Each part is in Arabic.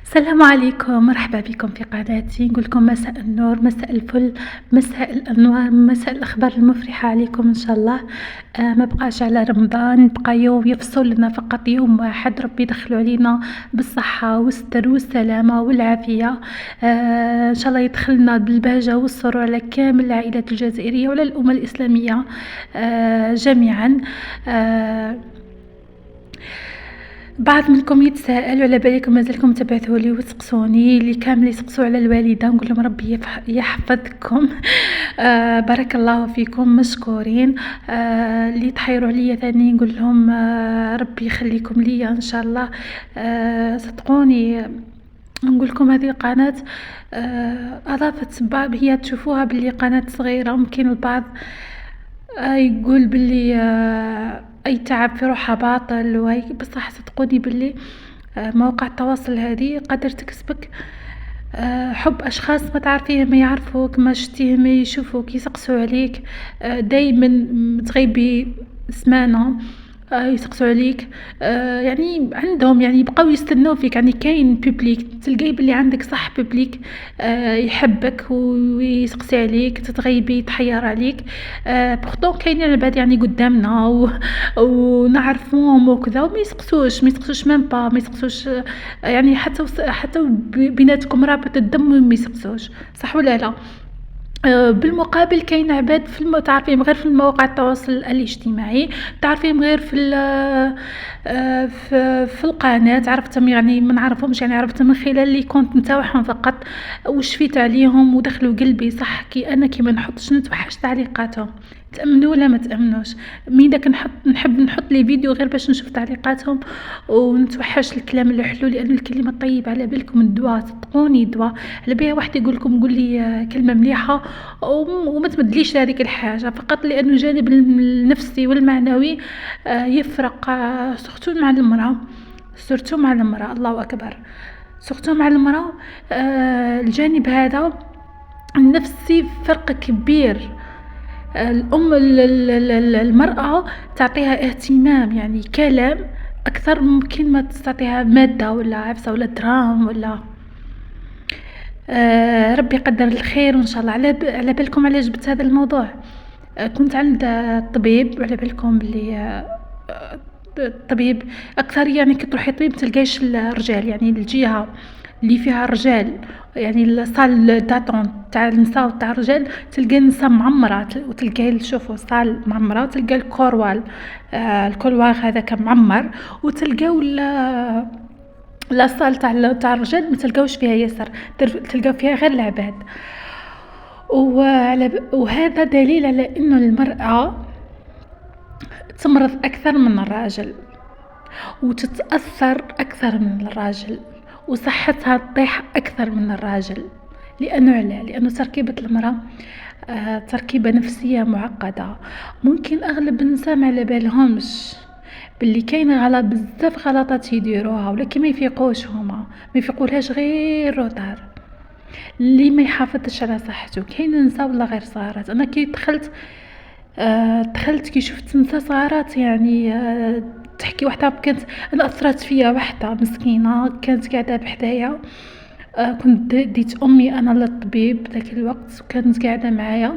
السلام عليكم، مرحبا بكم في قناتي، نقول لكم مساء النور، مساء الفل، مساء الأنوار، مساء الأخبار المفرحة عليكم إن شاء الله. ما بقاش على رمضان، بقى يوم يفصل لنا، فقط يوم واحد، ربي يدخلوا علينا بالصحة والستر والسلامة والعافية. إن شاء الله يدخلنا بالبهجة والسرور على كامل العائلات الجزائرية وعلى الأمة الإسلامية جميعا. آه بعض منكم يتساءل على بالكم مازالكم تبعثوا لي وتسقسوني، اللي كامل يسقسوا على الوالده نقول لهم ربي يحفظكم. بارك الله فيكم، مشكورين. اللي تحيروا عليا ثاني نقول لهم ربي يخليكم ليا ان شاء الله. صدقوني، نقول لكم هذه القناه اضافت بعض، هي تشوفوها باللي قناه صغيره، ممكن البعض يقول باللي اي تعب في روحها باطل وهي، بصح صدقوني باللي مواقع التواصل هذه قادر تكسبك حب اشخاص ما تعرفيهم، ما يعرفوك، ما شتيهم، ما يشوفوك، يسقسوا عليك دايما تغيبي سمانه يسقسوا عليك. يعني عندهم، يعني يبقاو يستناو فيك، يعني كاين بوبليك، تلقاي بلي عندك صح بوبليك يحبك ويسقسي عليك، تتغيبي يتحير عليك. بورتون كاينين العباد يعني قدامنا ونعرفوهم وكذا وما يسقسوش ميم با، ما يسقسوش. يعني حتى بيناتكم رابط الدم ما يسقسوش، صح ولا لا؟ بالمقابل كاين عباد تعرفيهم غير في مواقع التواصل الاجتماعي، تعرفيهم غير في القناة، عرفتهم يعني ما نعرفهمش، يعني عرفتهم من خلال لي كونت نتاعهم فقط، وشفيت عليهم ودخلوا قلبي، صح كي انا كي ما نحطش نتوحش تعليقاتهم. تأمنوا ولا ما تأمنوش؟ مين داك نحب نحط لي فيديو غير باش نشوف تعليقاتهم ونتوحش الكلام الحلو، لأن الكلمة الطيبة على بالكم الدواء، صدقوني الدواء. على بالها واحد يقول لكم قول لي كلمة مليحة وما تبدليش هذيك الحاجة فقط لأنه الجانب النفسي والمعنوي يفرق. سورتو مع المرأة، سورتو مع المرأة، الله أكبر، سورتو مع المرأة. الجانب هذا النفسي فرق كبير. المرأة تعطيها اهتمام، يعني كلام أكثر ممكن ما تعطيها مادة ولا عفسة ولا دراهم ولا ربي يقدر الخير وإن شاء الله. على بالكم على جبت هذا الموضوع؟ كنت عند الطبيب، على بالكم بلي الطبيب أكثر، يعني كي تروحي طبيب تلقايش الرجال، يعني الجهة اللي فيها الرجال، يعني الصال داتون تاع النساء وتاع الرجال تلقى النساء معمرة، وتلقى شوفوا الصال معمرة، وتلقى الكوروال الكولواغ هذاك معمر، وتلقاو لا صال تاع الرجال ما تلقاوش فيها ياسر، تلقاو فيها غير العباد. وهذا دليل على انه المرأة تمرض اكثر من الراجل وتتأثر اكثر من الراجل وصحتها تطيح اكثر من الراجل. لانه تركيبة المرأة تركيبة نفسية معقدة. ممكن اغلب النساء ما على بالهمش باللي كاين بزاف غلطات يديروها، ولكن ما يفيقوش، هما ما يفيقولهاش غير روتار. اللي ما يحافظش على صحته، كاين نساء والله غير صغارات. انا كي دخلت كي شفت نساء صغارات، يعني تحكي وحده كانت، انا اثرت فيا وحده مسكينه كانت قاعده بحدايا. كنت ديت امي انا للطبيب ذاك الوقت، وكانت قاعده معايا،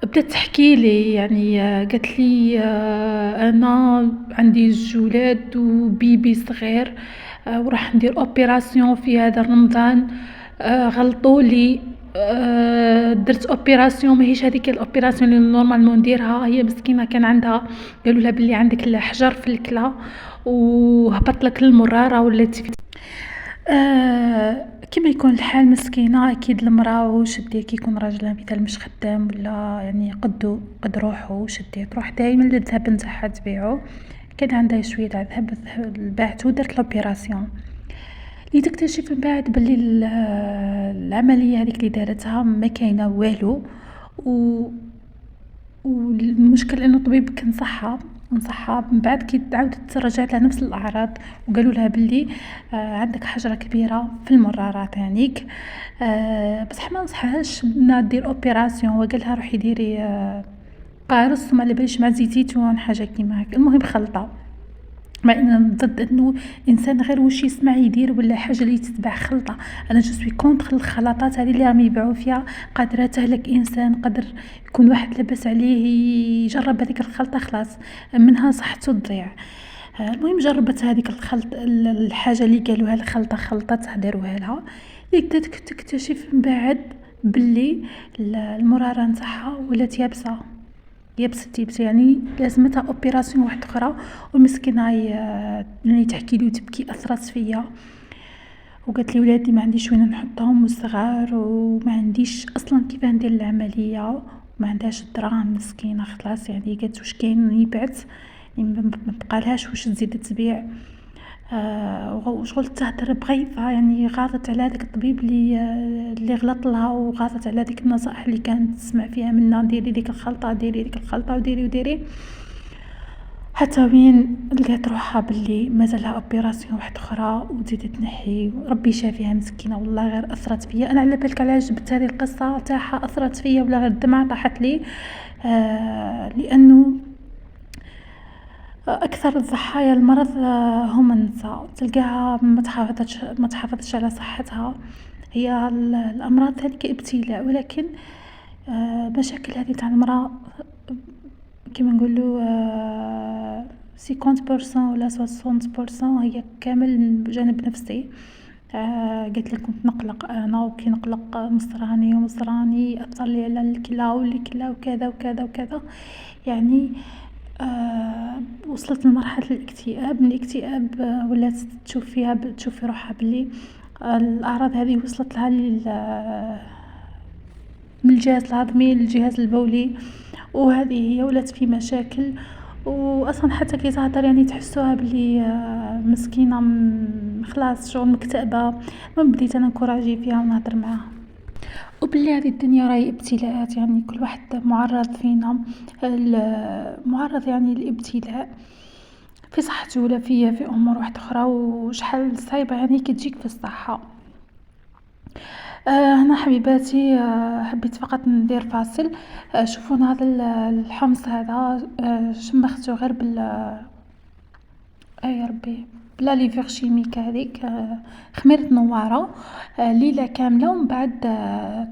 بدات تحكي لي، يعني قالت لي انا عندي جولاد وبيبي صغير وراح ندير اوبيراسيون في هذا رمضان. غلطوا لي، درت اوبيراسيون ماهيش هذيك الاوبيراسيون اللي نورمالمون نديرها. هي مسكينه كان عندها، قالوا لها بلي عندك الحجر في الكلى وهبط لك المراره ولاتي في كما يكون الحال مسكينه. اكيد المراه وشدي كي يكون راجلها مثال مش خدام ولا يعني قد روحه وشدي تروح دائما للذهب نتاعها تبيعه. كان عندها شويه تاع ذهب باعته ودرت لوبيراسيون، اللي تكتشف من بعد باللي العمليه هذيك اللي دارتها ما كاينه والو. والمشكل انه الطبيب كان نصحها من بعد كي تعاودت رجعت لها نفس الاعراض، وقالوا لها باللي عندك حجره كبيره في المرارات يعنيك. بصح ما نصحهاش انها دير اوبيراسيون، وقال لها روحي ديري قارص وما على باليش مع زيت زيتون حاجه كيما هكا، المهم خلطه. مع ان ضد انه انسان غير واش يسمع يدير ولا حاجه اللي تتبع خلطه. انا جو سوي كونطخ الخلطات هذه اللي راهم يبيعوا فيها، قادره تهلك انسان، قدر يكون واحد لاباس عليه يجرب هذيك الخلطه خلاص منها صحته تضيع. المهم جربت هذيك الحاجه اللي قالوها الخلطه خلطه داروها لها، اللي بدات تكتشف من بعد باللي المراره نتاعها ولات يابسه يابسة يعني لازمتها اوبيراسيون واحده اخرى. والمسكينه يعني تحكي لي وتبكي اثرت فيا، وقالت لي ولادي ما عنديش وين نحطهم وصغار وما عنديش اصلا كيف ندير العمليه، ما عندهاش الدراهم مسكينه خلاص. يعني قالت واش كاين يبعث، ما بقالهاش واش تزيد تبيع. وشغل تهدر بغيظها، يعني غاضت على هذاك الطبيب اللي غلط لها، وغاضت على هذيك النصائح اللي كانت تسمع فيها منا، ديري ديك الخلطه ديري ديك الخلطه وديري حتى وين لقات روحها باللي مازالها اوبيراسيون واحده اخرى وتزيد تنحي. ربي شافيها مسكينه والله غير اثرت فيا. انا على بالك علاش جبت هذه القصه تاعها اثرت فيا ولا غير الدمعه طاحت لي؟ لانه اكثر الضحايا المرض هما النساء، تلقاها ما تحافظش على صحتها. هي الامراض هذيك ابتلاء، ولكن مشاكل هذه تاع المراه كيما نقولوا 50% ولا 60% هي كامل من جانب نفسي. قلت لكم نقلق انا، وكي نقلق مصراني اثر لي على الكلى والكلى وكذا وكذا وكذا. يعني وصلت لمرحله الاكتئاب. من الاكتئاب ولات تشوف في روحها بلي الاعراض هذه وصلت لها من الجهاز الهضمي للجهاز البولي، وهذه هي ولات في مشاكل. واصلا حتى كي تهضر يعني تحسوها بلي مسكينه خلاص شغل مكتئبه. المهم بديت انا نكوراجي فيها ونهضر معاها وباللي هذه الدنيا راهي ابتلاءات، يعني كل واحد معرض فينا معرض يعني الابتلاء في صحته ولا في امور واحده اخرى، وشحال صعيبه يعني كي تجيك في الصحه. هنا حبيباتي حبيت فقط ندير فاصل. شوفونا هذا الحمص هذا شمختو غير يا ربي بلا ليفر شيميك هذيك، خميرة نواره ليله كامله، ومن بعد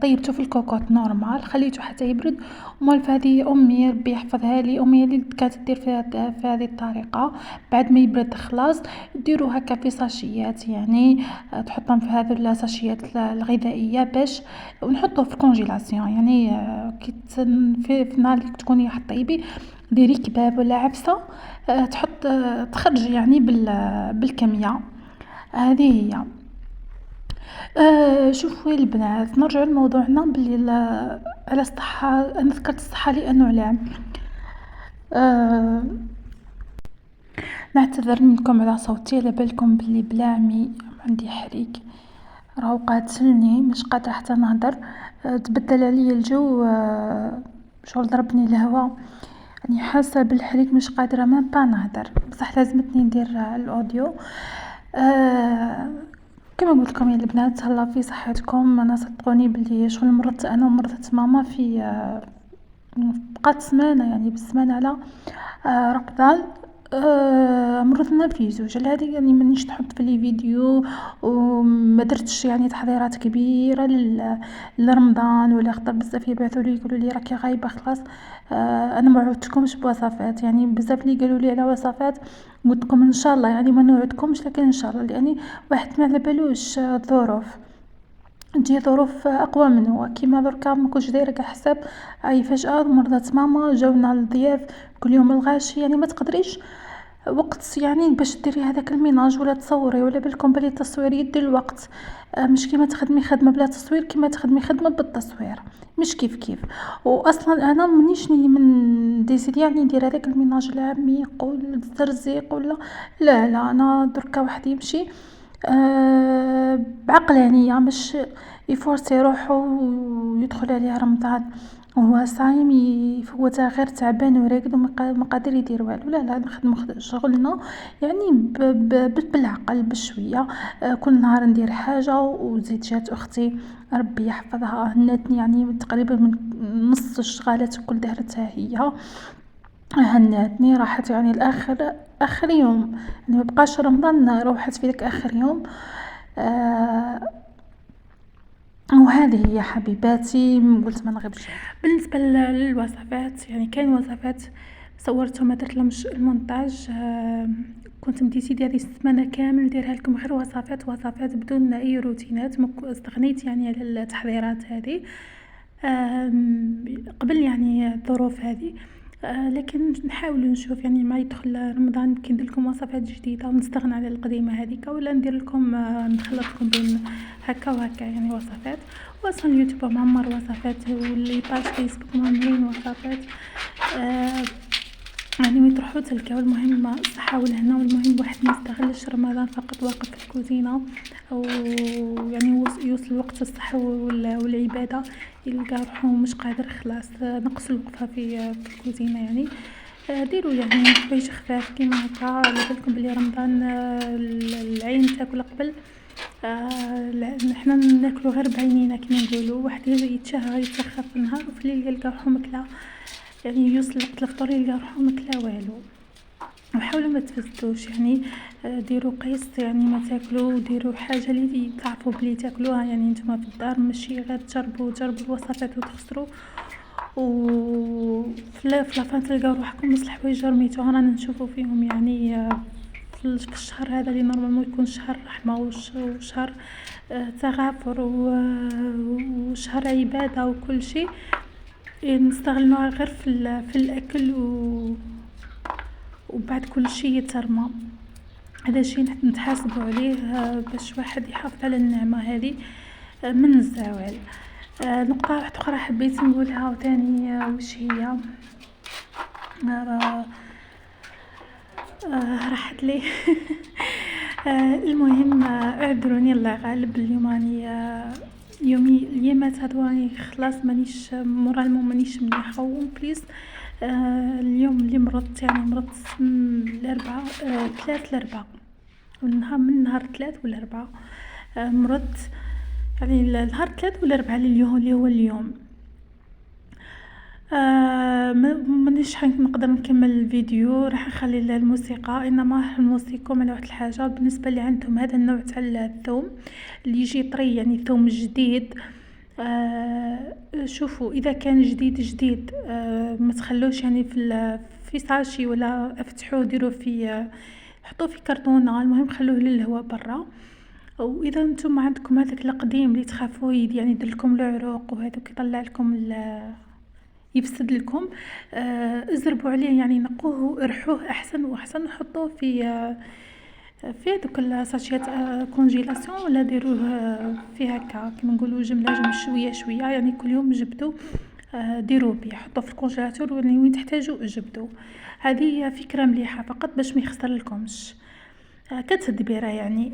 طيبته في الكوكوط نورمال، خليته حتى يبرد. ومالف هذه امي ربي يحفظها لي، امي اللي كانت دير في هذه الطريقه. بعد ما يبرد خلاص ديروا هكا في ساشيات، يعني تحطهم في هذه الساشيات الغذائيه باش ونحطوه في الكونجيلاسيون. يعني كي في نهار اللي تكوني حطيبي ديري كباب ولا عفسه تحط تخرج يعني بالكميه هذه هي. شوفوا البنات نرجع لموضوعنا بلي على الصحه. انا ذكرت الصحه لانه علام نعتذر منكم على صوتي، على بالكم بلي بلعمي عندي حريق راهو قاتلني، مش قادره حتى نهدر. تبدل عليا الجو، شغل ضربني الهواء، يعني حاسه بالحريق مش قادره ما نهدر، بصح لازمتني ندير الاوديو. كما قلت لكم يا البنات تهلا في صحتكم. انا صدقوني بلي شغل مرضت انا ومرضت ماما في بقات سمانه، يعني بالسمانه على رمضان. مرضنا في زوج على هذه، يعني مانيش نحط في لي فيديو وما درتش يعني تحضيرات كبيره لرمضان، ولا خطر بزاف يبعثوا لي يقولوا لي راكي غايبه خلاص. انا ما عودتكمش بوصفات، يعني بزاف اللي قالوا لي على وصفات قلت لكم ان شاء الله يعني ما نوعدكمش، لكن ان شاء الله لاني واحد ما على بالوش ظروف تجي ظروف اقوى منه. كيما دركا ما كنتش دايره كاع حساب اي فجاه مرضت ماما جاونا الضياف كل يوم الغاشي، يعني ما تقدريش وقت يعني باش ديري هذاك الميناج ولا تصوري، ولا بالكم بلي التصوير يدي الوقت. مش كيما تخدمي خدمه بلا تصوير، كيما تخدمي خدمه بالتصوير، مش كيف. واصلا انا مانيش من ديزيد يعني ندير هذاك الميناج العميق والزرزيق ولا لا انا دركا واحد يمشي بعقلانيه، مش يفورسي روحو ويدخل عليه رمضان وهو صايم يفوت غير تعبان وراقد وما قادر يدير والو. لا نخدمو شغلنا يعني بالعقل بشويه. كل نهار ندير حاجه. وزيد جات اختي ربي يحفظها هناتني، يعني تقريبا من نص الشغالات الكل دارتها هي، هناتني راحت يعني الاخر اخر يوم، يعني مبقاش رمضان روحت في داك اخر يوم. وهذه هي حبيباتي، قلت ما نغيبش. بالنسبه للوصفات، يعني كاين وصفات صورتهم ما درتلهمش المونتاج. كنت مديتي هذه السمانه كامل نديرها لكم غير وصفات بدون اي روتينات. استغنيت يعني على التحضيرات هذه قبل يعني الظروف هذه. لكن نحاول نشوف يعني ما يدخل رمضان كي ندير لكم وصفات جديده ونستغنى على القديمه هذيك، ولا ندير لكم نخلط لكم بين هكا وهكا يعني وصفات. واصلا اليوتيوب معمر وصفات، واللي باج فيسبوك معمرين وصفات. يعني ويطرحوا تلقاو. المهم الصحة والهنا، والمهم واحد ما يستغلش رمضان فقط واقف في الكوزينة، او يعني يوصل وقت الصحة والعبادة يلقى روحو مش قادر، خلاص نقص الوقفة في الكوزينة. يعني ديروا يعني حوايج خفاف كيما هكا. على بالكم بلي رمضان العين تاكل قبل. حنا ناكلو غير بعينينا كيما نقولوا. واحد يتشهى يتسخر في النهار، وفي الليل يلقى روحو مكلا، يعني يوصل وقت الفطور يلقى روحو مكلا والو. وحاولوا ما تفسدوش، يعني ديروا قيس، يعني ما تاكلوا ديروا حاجه اللي تعرفوا بلي تاكلوها يعني نتوما في الدار، ماشي غير تجربوا الوصفات وتخسروا في لافان تلقاو روحكم نص الحوايج رميتو. رانا نشوفوا فيهم يعني في الشهر هذا اللي نورمالمون يكون شهر رحمه وشهر تغافر وشهر عباده وكل شيء، نستغلوها غير في الاكل وبعد كل شيء يترمى. هذا الشيء نتحاسبوا عليه باش واحد يحافظ على النعمه هذه من الزوال. نقطه واحده اخرى حبيت نقولها وثاني، وش هي؟ راحت لي. المهم اعذروني الله غالب. اليوم راني يومي اليامات هادو راني خلاص مانيش مورالمون مانيش مليحه. وبليس اليوم اللي مرضت، يعني مرضت الاربعاء، 3 الاربعاء، من نهار 3 والاربعاء مرضت، يعني النهار 3 والاربعاء اللي هو اليوم. مانيش نقدر نكمل الفيديو، راح نخلي الموسيقى، انما راح نوصيكم على واحد الحاجه. بالنسبه اللي عندهم هذا النوع تاع الثوم اللي يجي طري، يعني ثوم جديد، شوفوا اذا كان جديد ما تخلوش يعني في ساشي، ولا افتحوه ديروا في حطوه في كرتونه، المهم خلوه للهواء برا. واذا نتوما عندكم هذاك القديم اللي تخافوا يعني يدير لكم العروق وهذاك يطلع لكم يفسد لكم، ازربوا عليه، يعني نقوه وارحوه احسن واحسن، وحطوه في هذوك الساشيات كونجيلاسيون، ولا ديروه في هكا كيما نقولوا جمله شويه شويه، يعني كل يوم جبدوا ديروا بيه، حطوه في الكونجيلاتور، وين تحتاجوا جبدوا. هذه فكره مليحه فقط باش ما يخسر لكمش كتدبيره يعني.